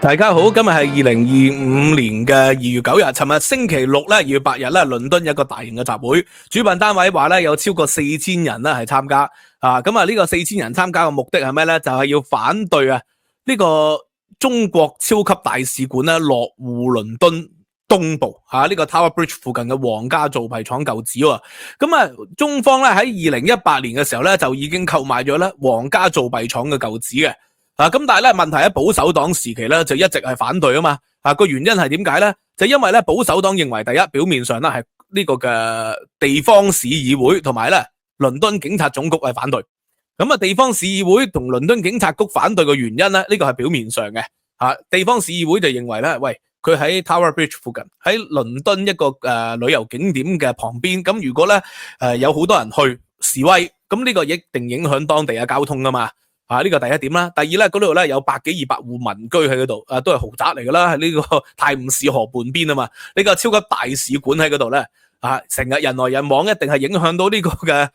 大家好，今日係2025年嘅2月9日，尋日星期六咧2月8日咧，倫敦有一個大型嘅集會，主辦單位話咧有超過4000人咧係參加，咁呢個4000人參加嘅目的係咩咧？就係要反對呢個中國超級大使館咧落戶倫敦東部呢個 Tower Bridge 附近嘅皇家造幣廠舊址喎。中方咧喺2018年嘅時候咧就已經購買咗咧皇家造幣廠嘅舊址嘅。咁但係咧問題喺保守黨時期咧就一直係反對啊嘛。個原因係點解咧？就因為咧保守黨認為第一，表面上咧係呢個嘅地方市議會同埋咧倫敦警察總局係反對。地方市議會同倫敦警察局反對嘅原因咧，呢個係表面上嘅。地方市議會就認為咧，喂，佢喺 Tower Bridge 附近，喺倫敦一個旅遊景點嘅旁邊，咁如果咧有好多人去示威，咁呢個一定影響當地嘅交通噶嘛。呢個第一點啦。第二咧，嗰度咧有100幾200戶民居喺嗰度，都係豪宅嚟噶啦，喺呢個泰晤士河畔邊啊嘛。呢個超級大使館喺嗰度咧，成日人來人往，一定係影響到呢個嘅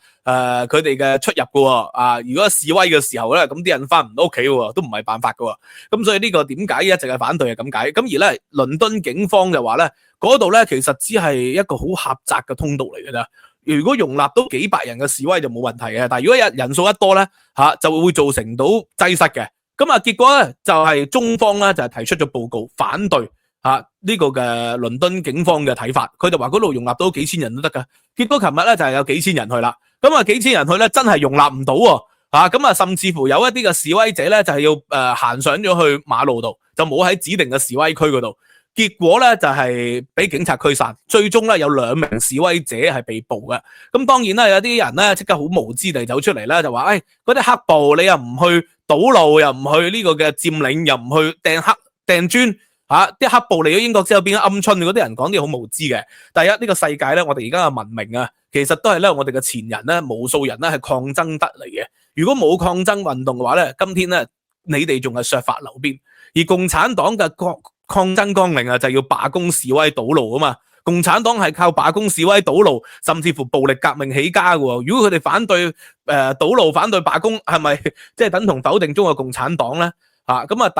佢哋嘅出入噶。如果示威嘅時候咧，咁啲人翻唔到屋企喎，都唔係辦法噶。咁所以呢個點解一直係反對係咁解。咁而咧，倫敦警方就話咧，嗰度咧其實只係一個好狹窄嘅通道嚟噶咋。如果容納到幾百人嘅示威就冇問題嘅，但係如果人數一多咧，就會造成到擠塞嘅。結果咧就係中方咧就係提出咗報告反對呢個嘅倫敦警方嘅睇法，佢就話嗰度容納到幾千人都得噶。結果琴日咧就係有幾千人去啦，幾千人去咧真係容納唔到喎，甚至乎有一啲嘅示威者咧就係要行上咗去馬路度，就冇喺指定嘅示威區嗰度。結果咧就係俾警察驅散，最終咧有2名示威者係被捕嘅。咁當然啦，有啲人咧即刻好無知地走出嚟咧，就話嗰啲黑暴你又唔去堵路，又唔去呢個嘅佔領，又唔去掟磚，啲黑暴嚟咗英國之後變咗鵪鶉，嗰啲人講啲好無知嘅。第一，呢個世界咧，我哋而家嘅文明其實都係咧我哋嘅前人咧，無數人咧係抗爭得嚟嘅。如果冇抗爭運動嘅話咧，今天咧你哋仲係削髮留辮，而共產黨嘅抗爭綱領就要罷工示威堵路啊嘛。共產黨係靠罷工示威堵路，甚至乎暴力革命起家嘅。如果佢哋反對堵路、反對罷工，係咪即係等同否定中國共產黨咧？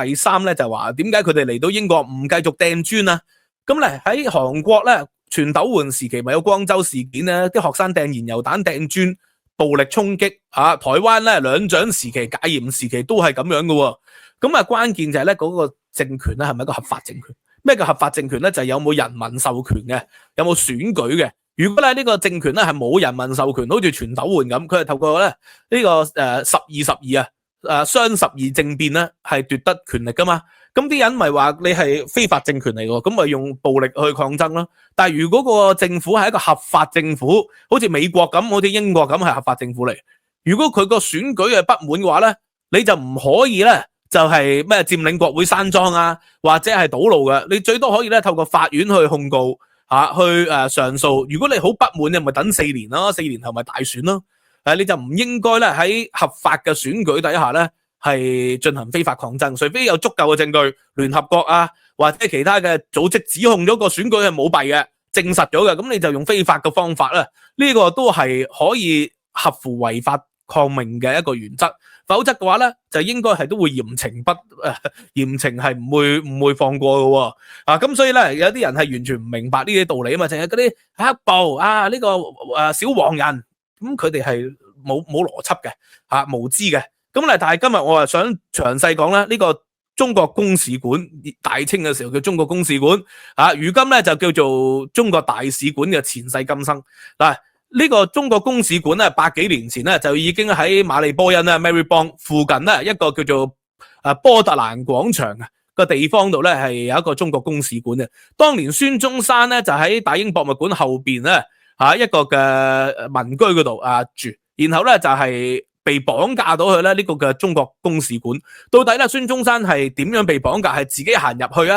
第三咧就話點解佢哋嚟到英國唔繼續掟磚啊？咁咧喺韓國咧，全斗煥時期咪有光州事件咧，啲學生掟燃油彈、掟磚、暴力衝擊台灣咧兩蔣時期、戒嚴時期都係咁樣嘅。關鍵就係咧嗰個政權咧係咪一個合法政權？咩叫合法政權咧？就係有冇人民授權嘅，有冇選舉嘅。如果咧呢個政權咧係冇人民授權，好似全斗煥咁，佢係透過咧呢個12/12雙12政變咧係奪得權力噶嘛。咁啲人咪話你係非法政權嚟嘅，咁咪用暴力去抗爭咯。但係如果個政府係一個合法政府，好似美國咁，好似英國咁係合法政府嚟，如果佢個選舉係不滿嘅話咧，你就唔可以咧就係咩佔領國會山莊或者係堵路嘅，你最多可以咧透過法院去控告去上訴。如果你好不滿，你咪等4年咯，4年後咪大選咯。你就唔應該咧喺合法嘅選舉底下咧係進行非法抗爭，除非有足夠嘅證據，聯合國或者其他嘅組織指控咗個選舉係舞弊嘅，證實咗嘅，咁你就用非法嘅方法啦。呢個都係可以合乎違法抗命嘅一個原則。否則嘅話咧，就應該係都會嚴懲嚴懲係唔會放過嘅喎。咁所以咧，有啲人係完全唔明白呢啲道理啊嘛，淨係嗰啲黑暴呢個小黃人，咁佢哋係冇邏輯嘅無知嘅。咁但係今日我想詳細講咧呢個中國公使館，大清嘅時候叫中國公使館，如今咧就叫做中國大使館嘅前世今生。呢個中國公使館咧，100幾年前咧就已經喺馬利波恩咧 Marylebone 附近咧一個叫做波特蘭廣場個地方度咧係有一個中國公使館嘅。當年孫中山咧就喺大英博物館後邊咧一個嘅民居嗰度住，然後咧就係被綁架到去咧呢個嘅中國公使館。到底咧孫中山係點樣被綁架？係自己行入去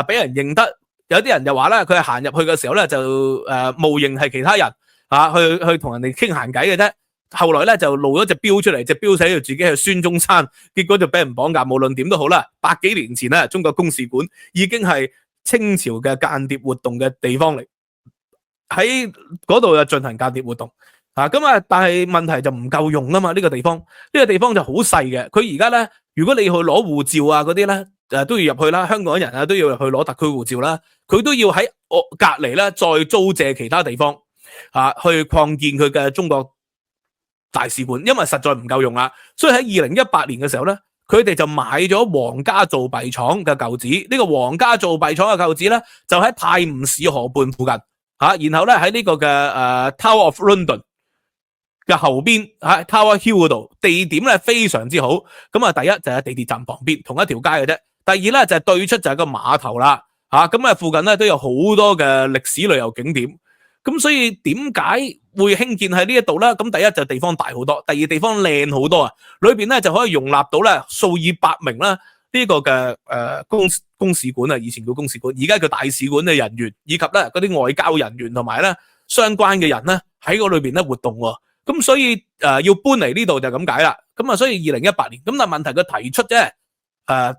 俾人認得？有啲人就話咧佢係行入去嘅時候咧就冒認係其他人。去同人哋傾閒偈嘅啫，後來咧就露咗隻標出嚟，隻標寫住自己係孫中山，結果就俾人綁架。無論點都好啦，100幾年前咧，中國公使館已經係清朝嘅間諜活動嘅地方嚟，喺嗰度就進行間諜活動。但係問題就唔夠用啊嘛，呢個地方就好細嘅。佢而家咧，如果你去攞護照嗰啲咧，都要入去啦，香港人啊都要入去攞特區護照啦，佢都要喺隔離咧再租借其他地方去擴建佢嘅中國大使館，因為實在唔夠用啦，所以喺2018年嘅時候咧，佢哋就買咗皇家造幣廠嘅舊址。呢個皇家造幣廠嘅舊址咧，就喺泰晤士河畔附近然後咧喺呢個嘅Tower of London 嘅後邊喺 Tower Hill 嗰度，地點咧非常之好。咁啊，第一就係地鐵站旁邊同一條街嘅啫。第二咧就係對出就係個碼頭啦。咁附近咧都有好多嘅歷史旅遊景點。咁所以點解會興建喺呢一度咧？咁第一就地方大好多，第二地方靚好多啊！裏邊咧就可以容納到咧數以百名啦呢個嘅公使館啊，以前叫公使館，而家叫大使館嘅人員，以及咧嗰啲外交人員同埋咧相關嘅人咧喺嗰裏邊咧活動喎。咁所以要搬嚟呢度就咁解啦。咁所以2018年咁，但係問題佢提出啫，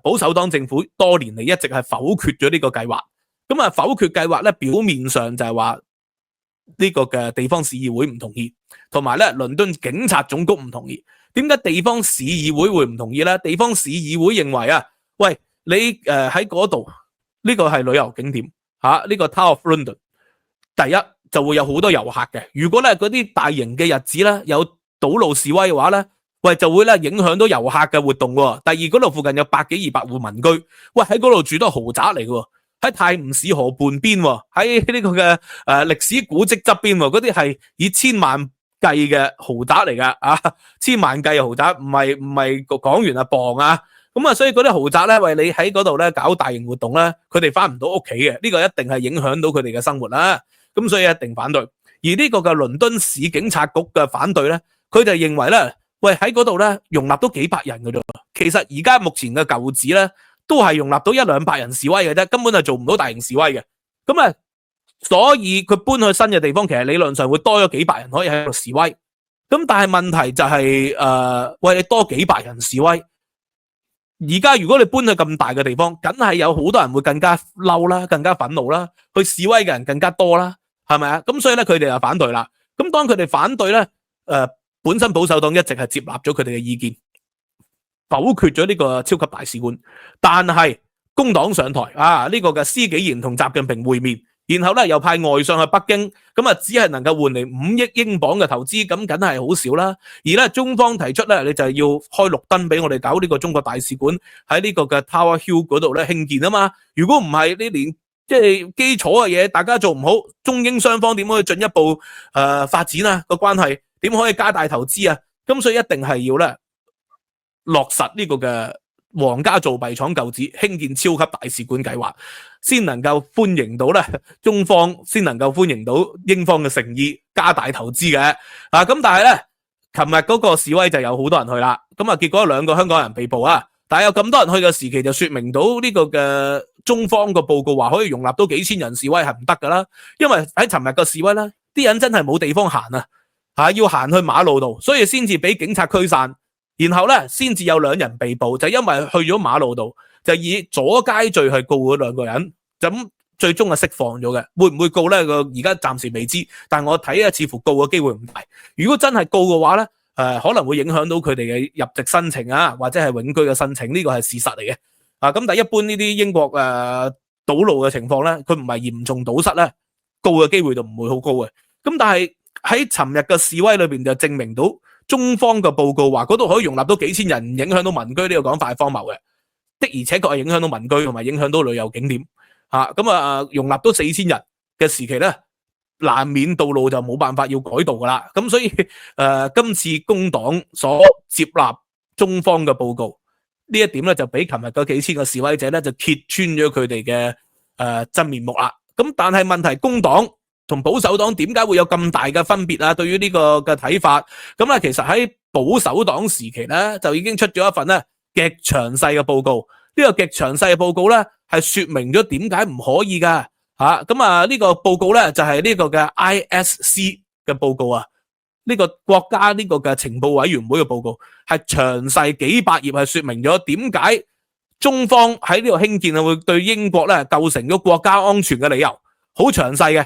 保守黨政府多年嚟一直係否決咗呢個計劃。咁否決計劃咧表面上就係話呢個嘅地方市議會唔同意，同埋咧倫敦警察總局唔同意。點解地方市議會會唔同意咧？地方市議會認為喂，你喺嗰度呢個係旅遊景點呢個 Tower of London， 第一就會有好多遊客嘅。如果咧嗰啲大型嘅日子咧有堵路示威嘅話咧，喂就會咧影響到遊客嘅活動。第二，嗰度附近有100幾200戶民居，喂喺嗰度住都係豪宅嚟嘅。喺泰晤士河畔邊，喺呢個嘅歷史古蹟側邊，嗰啲係以千萬計嘅豪宅嚟噶千萬計嘅豪宅，唔係講完磅啊。咁所以嗰啲豪宅咧，喂你喺嗰度咧搞大型活動咧，佢哋翻唔到屋企嘅，呢個一定係影響到佢哋嘅生活啦。咁所以一定反對。而呢個嘅倫敦市警察局嘅反對咧，佢就認為咧，喂喺嗰度咧容納到幾百人嘅啫。其實而家目前嘅舊址咧，都係容納到100-200人示威嘅啫，根本就做唔到大型示威嘅。咁所以佢搬去新嘅地方，其實理論上會多咗幾百人可以喺度示威。咁但係問題就係喂你多幾百人示威，而家如果你搬去咁大嘅地方，梗係有好多人會更加嬲啦，更加憤怒啦，去示威嘅人更加多啦，係咪啊？咁所以咧佢哋就反對啦。咁當佢哋反對咧，本身保守黨一直係接納咗佢哋嘅意見，否決咗呢個超級大使館。但係工黨上台呢個嘅施紀賢同習近平會面，然後咧又派外相去北京，咁只係能夠換嚟5億英鎊嘅投資，咁梗係好少啦。而咧中方提出咧，你就係要開綠燈俾我哋搞呢個中國大使館喺呢個嘅 Tower Hill 嗰度咧興建啊嘛。如果唔係呢連即係基礎嘅嘢大家做唔好，中英雙方點可以進一步發展啊個關係？點可以加大投資啊？咁所以一定係要咧落實呢個嘅皇家造幣廠舊址興建超級大使館計劃，先能夠歡迎到咧中方，先能夠歡迎到英方嘅誠意，加大投資嘅。咁但係咧，琴日嗰個示威就有好多人去啦。咁結果有2個香港人被捕啊。但係有咁多人去嘅時期，就說明到呢個嘅中方個報告話可以容納到幾千人示威係唔得噶啦。因為喺尋日個示威咧，啲人真係冇地方行要行去馬路度，所以先至俾警察驅散。然後咧，先至有2人被捕，就因為去咗馬路度，就以阻街罪去告嗰2個人，咁最終係釋放咗嘅。會唔會告咧？而家暫時未知，但我睇似乎告嘅機會唔大。如果真係告嘅話咧，可能會影響到佢哋嘅入籍申請或者係永居嘅申請，呢個係事實嚟嘅。咁但係一般呢啲英國堵路嘅情況咧，佢唔係嚴重堵塞咧，告嘅機會就唔會好高嘅。咁但係喺尋日嘅示威裏邊就證明到，中方嘅報告話嗰度可以容納到幾千人，影響到民居，呢個講法係荒謬嘅。的而且確係影響到民居同埋影響到旅遊景點。容納到4000人嘅時期咧，難免道路就冇辦法要改道噶啦。咁所以今次工黨所接納中方嘅報告呢一點咧，就俾琴日嗰幾千個示威者咧就揭穿咗佢哋嘅真面目啦。咁但係問題，工黨同保守黨點解會有咁大嘅分別對於呢個嘅睇法？咁其實喺保守黨時期咧，就已經出咗一份咧極詳細嘅報告。呢個極詳細嘅報告咧，係說明咗點解唔可以噶。呢個報告咧就係呢個嘅 ISC 嘅報告啊。呢個國家呢個嘅情報委員會嘅報告係詳細幾百頁，係說明咗點解中方喺呢個興建會對英國咧構成咗國家安全嘅理由，好詳細嘅。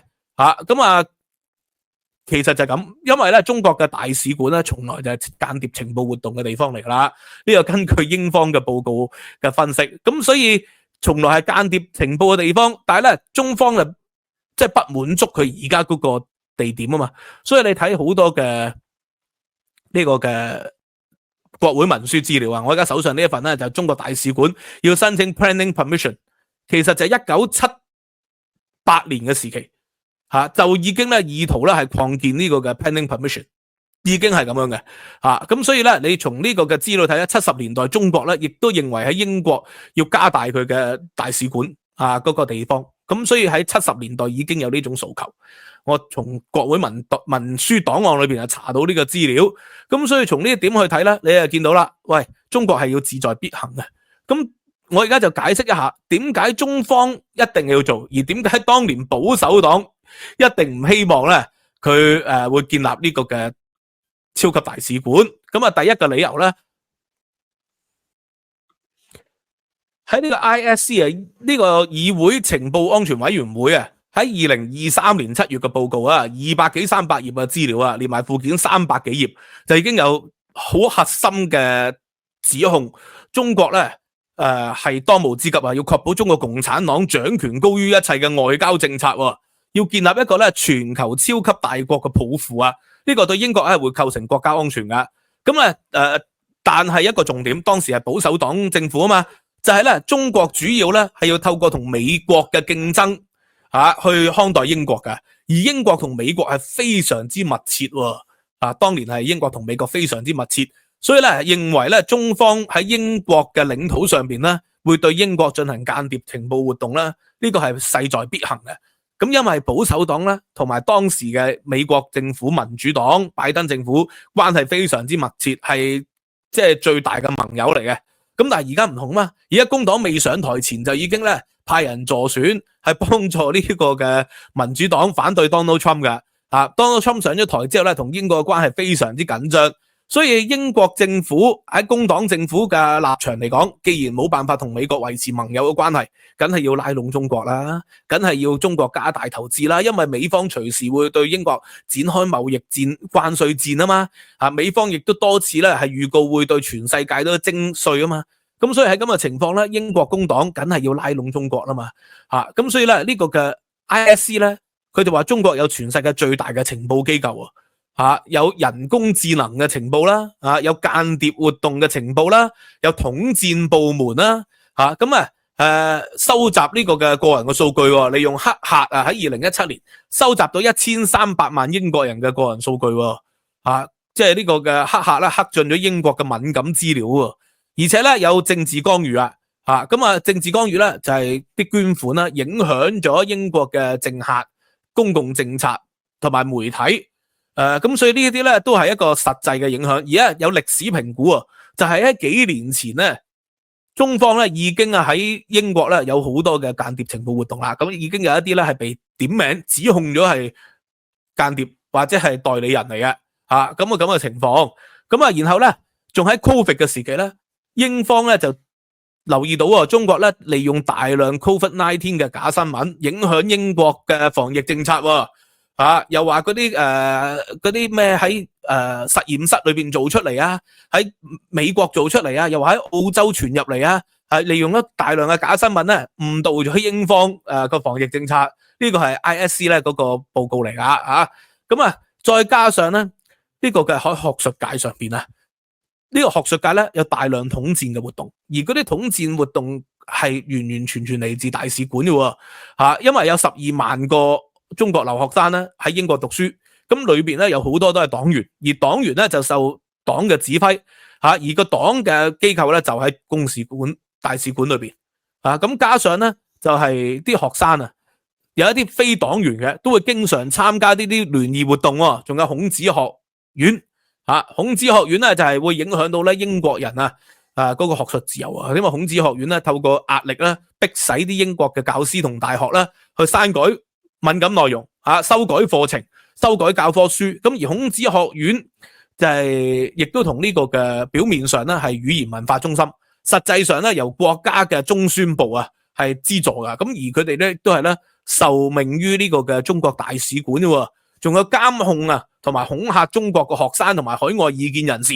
其實就係咁，因為咧中國嘅大使館咧，從來就係間諜情報活動嘅地方嚟㗎啦。呢個根據英方嘅報告嘅分析，咁所以從來係間諜情報嘅地方，但係咧中方就即係不滿足佢而家嗰個地點啊嘛，所以你睇好多嘅呢個嘅國會文書資料啊，我而家手上呢一份咧就係中國大使館要申請 planning permission， 其實就係1978年嘅時期。就已經咧意圖咧係擴建呢個嘅 planning permission， 已經係咁樣嘅咁所以咧你從呢個嘅資料睇咧，70年代中國咧亦都認為喺英國要加大佢嘅大使館嗰個地方，咁所以喺70年代已經有呢種訴求。我從國會文書檔案裏邊查到呢個資料，咁所以從呢一點去睇咧，你就見到啦，喂，中國係要志在必行嘅。咁我而家就解釋一下點解中方一定要做，而點解當年保守黨一定唔希望咧佢會建立呢個嘅超級大使館。咁第一個理由咧，喺呢個 ISC 呢個議會情報安全委員會喺2023年7月嘅報告200幾300頁嘅資料連埋附件300幾頁，就已經有好核心嘅指控，中國咧係當務之急要確保中國共產黨掌權高於一切嘅外交政策要建立一個咧全球超級大國嘅抱負呢個對英國會構成國家安全噶。咁但係一個重點，當時係保守黨政府嘛，就係咧中國主要咧係要透過同美國嘅競爭去看待英國噶，而英國同美國係非常之密切當年係英國同美國非常之密切，所以咧認為咧中方喺英國嘅領土上邊咧會對英國進行間諜情報活動咧，呢個係勢在必行嘅。咁因為保守黨咧同埋當時嘅美國政府民主黨拜登政府關係非常之密切，係即係最大嘅盟友嚟嘅。咁但係而家唔同嘛，而家工黨未上台前就已經咧派人助選，係幫助呢個嘅民主黨反對 Donald Trump 嘅。Donald Trump 上咗台之後咧，同英國嘅關係非常之緊張。所以英國政府喺工黨政府嘅立場嚟講，既然冇辦法同美國維持盟友嘅關係，梗係要拉攏中國啦，梗係要中國加大投資啦，因為美方隨時會對英國展開貿易戰、關稅戰啊嘛。美方亦都多次咧係預告會對全世界都徵稅啊嘛。咁所以喺咁嘅情況咧，英國工黨梗係要拉攏中國啦嘛。咁所以咧呢個嘅 ISC 咧，佢就話中國有全世界最大嘅情報機構有人工智能嘅情報啦，有間諜活動嘅情報啦，有統戰部門啦，收集呢個嘅個人嘅數據，利用黑客喺2017年收集到1300萬英國人嘅個人數據，即係呢個嘅黑客咧黑進咗英國嘅敏感資料，而且咧有政治干預政治干預咧就係啲捐款啦，影響咗英國嘅政客、公共政策同埋媒體。咁所以呢啲咧都係一個實際嘅影響。而家有歷史評估就係喺幾年前咧，中方咧已經喺英國咧有好多嘅間諜情報活動啦。咁已經有一啲咧係被點名指控咗係間諜或者係代理人嚟嘅咁嘅情況。然後咧仲喺 Covid 嘅時期咧，英方咧就留意到中國咧利用大量 Covid-19 嘅假新聞影響英國嘅防疫政策又話嗰啲咩喺實驗室裏邊做出嚟喺美國做出嚟又話喺澳洲傳入嚟係利用咗大量嘅假新聞咧誤導咗英方個防疫政策。呢個係 ISC 咧嗰個報告嚟噶再加上咧呢個嘅喺學術界上邊呢個學術界咧有大量統戰嘅活動，而嗰啲統戰活動係完完全全嚟自大使館嘅因為有12萬個中國留學生咧喺英國讀書，咁裏邊咧有好多都係黨員，而黨員咧就受黨嘅指揮而個黨嘅機構咧就喺公使館、大使館裏邊咁加上咧就係啲學生有一啲非黨員嘅都會經常參加呢啲聯誼活動仲有孔子學院孔子學院咧就係會影響到咧英國人嗰個學術自由因為孔子學院咧透過壓力咧逼使啲英國嘅教師同大學咧去刪改敏感內容修改課程、修改教科書。咁而孔子學院就係亦都同呢個嘅表面上咧係語言文化中心，實際上咧由國家嘅中宣部係資助噶。咁而佢哋咧都係咧受命於呢個嘅中國大使館仲有監控啊，同埋恐嚇中國嘅學生同埋海外意見人士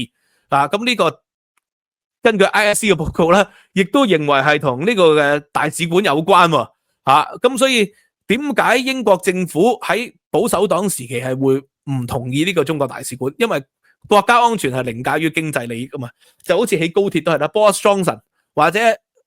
啊。咁呢個根據 ISC 嘅報告咧，亦都認為係同呢個嘅大使館有關喎。咁所以點解英國政府喺保守黨時期係會唔同意呢個中國大使館？因為國家安全係凌駕於經濟利益噶嘛，就好似起高鐵都係啦。Boris Johnson 或者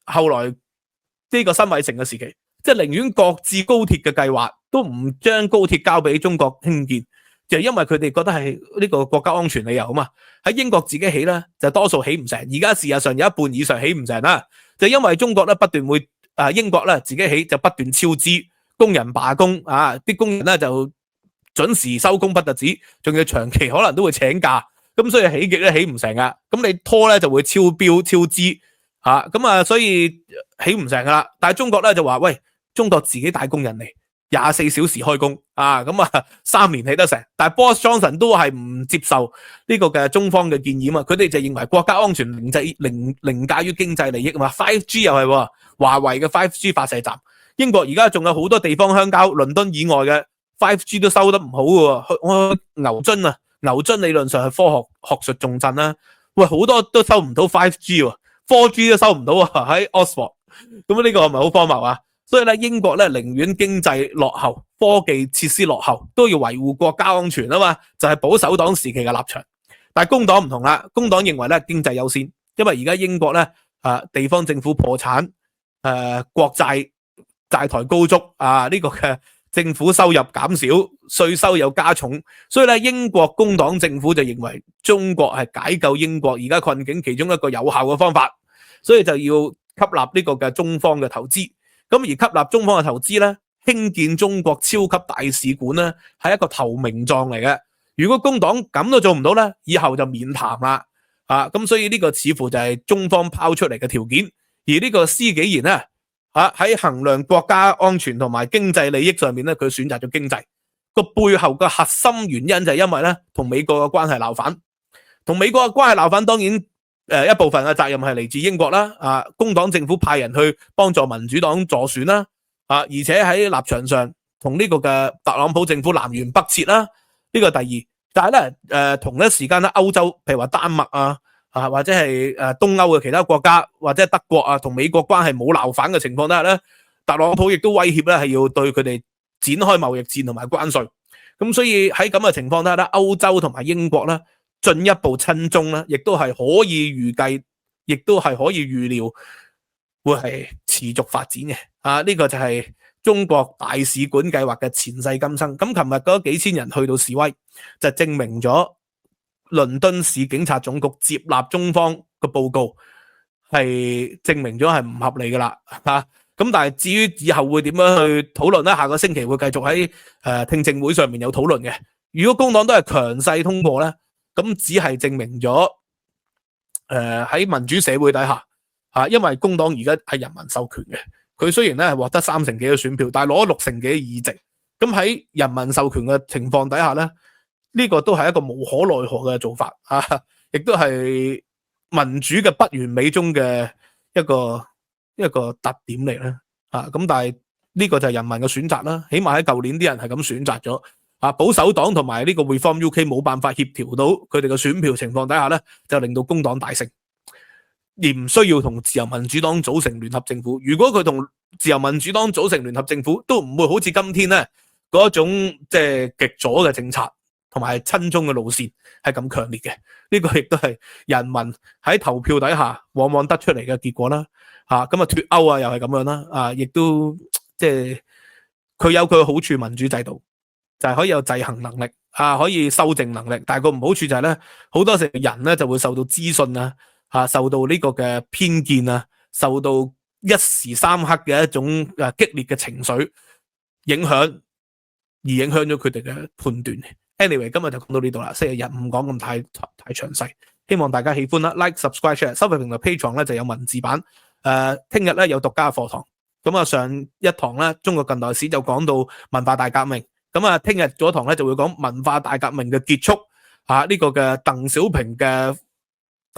後來呢個辛偉誠嘅時期，即係寧願擱置高鐵嘅計劃，都唔將高鐵交俾中國興建，就係因為佢哋覺得係呢個國家安全理由啊嘛。喺英國自己起咧，就多數起唔成，而家事實上有一半以上起唔成啦，就因為中國咧不斷會英國咧自己起就不斷超支，工人罷工啲工人咧就準時收工不特止，仲要長期可能都會請假，咁所以起極咧起唔成噶，咁你拖咧就會超標超支所以起唔成噶啦。但係中國咧就話喂，中國自己帶工人嚟，24小時開工3年起得成，但係 Boris Johnson 都係唔接受呢個嘅中方嘅建議嘛，佢哋就認為國家安全凌駕於經濟利益嘛。5G 又係華為嘅 5G 發射站，英國而家仲有好多地方鄉郊，倫敦以外嘅 5G 都收得唔好嘅。我牛津理論上係科學術重鎮啦，喂好多都收唔到 5G，4G 都收唔到喺 Oxford， 咁呢個係咪好荒謬啊？所以咧，英國咧寧願經濟落後、科技設施落後，都要維護國家安全啊嘛，就係保守黨時期嘅立場。但係工黨唔同啦，工黨認為咧經濟優先，因為而家英國咧地方政府破產，國債債台高築呢個嘅政府收入減少，稅收有加重，所以咧英國工黨政府就認為中國係解救英國而家困境其中一個有效嘅方法，所以就要吸納呢個嘅中方嘅投資。咁而吸納中方嘅投資咧，興建中國超級大使館咧，係一個投名狀嚟嘅。如果工黨咁都做唔到咧，以後就免談啦。咁所以呢個似乎就係中方拋出嚟嘅條件。而呢個施紀賢咧，喺衡量國家安全同埋經濟利益上面咧，佢選擇咗經濟。個背後嘅核心原因就係因為咧，同美國嘅關係鬧反。同美國嘅關係鬧反，當然一部分嘅責任係嚟自英國啦，工黨政府派人去幫助民主黨助選啦，而且喺立場上同呢個嘅特朗普政府南轅北轍啦，呢個第二。但係咧同一時間咧，歐洲譬如話丹麥或者係東歐嘅其他國家或者德國同美國關係冇鬧反嘅情況底下咧，特朗普亦都威脅咧係要對佢哋展開貿易戰同埋關稅。咁所以喺咁嘅情況底下咧，歐洲同埋英國咧進一步親中咧，亦都係可以預計，亦都係可以預料會係持續發展嘅。呢個就係中國大使館計劃嘅前世今生。咁琴日嗰幾千人去到示威，就證明咗倫敦市警察總局接納中方嘅報告，係證明咗係唔合理噶啦。咁但係至於以後會點樣去討論咧？下個星期會繼續喺聽證會上面有討論嘅。如果工黨都係強勢通過咧，咁只係證明咗喺民主社會底下因為工黨而家係人民授權嘅，佢雖然咧係獲得3成幾嘅選票，但係攞6成幾嘅議席。咁喺人民授權嘅情況底下咧，呢個都係一個無可奈何嘅做法亦都係民主嘅不完美中嘅一個特點嚟啦。咁但係呢個就係人民嘅選擇啦。起碼喺舊年啲人係咁選擇咗。保守黨同埋呢個 Reform UK 冇辦法協調到佢哋嘅選票情況底下咧，就令到工黨大勝，而唔需要同自由民主黨組成聯合政府。如果佢同自由民主黨組成聯合政府，都唔會好似今天咧嗰種即係極左嘅政策同埋親中嘅路線係咁強烈嘅。呢個亦都係人民喺投票底下往往得出嚟嘅結果啦。咁脫歐又係咁樣啦。亦都即係佢有佢嘅好處，民主制度就係可以有制衡能力可以修正能力。但係個唔好處就係咧，好多時人咧就會受到資訊受到呢個嘅偏見受到一時三刻嘅一種激烈嘅情緒影響，而影響咗佢哋嘅判斷。Anyway， 今日就講到呢度啦，星期日唔講咁太詳細，希望大家喜歡啦。Like、subscribe、share， 收費平台 Patreon 咧就有文字版。聽日咧有獨家課堂。咁上一堂咧中國近代史就講到文化大革命。咁聽日嗰堂咧就會講文化大革命嘅結束。呢個嘅鄧小平嘅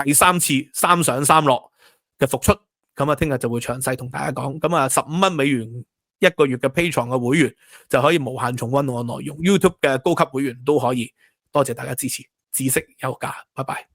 第3次三上三落嘅復出。咁聽日就會詳細同大家講。咁15蚊美元一個月嘅 Patreon 嘅會員就可以無限重溫我嘅內容，YouTube 嘅高級會員都可以。多謝大家支持，知識有價，拜拜。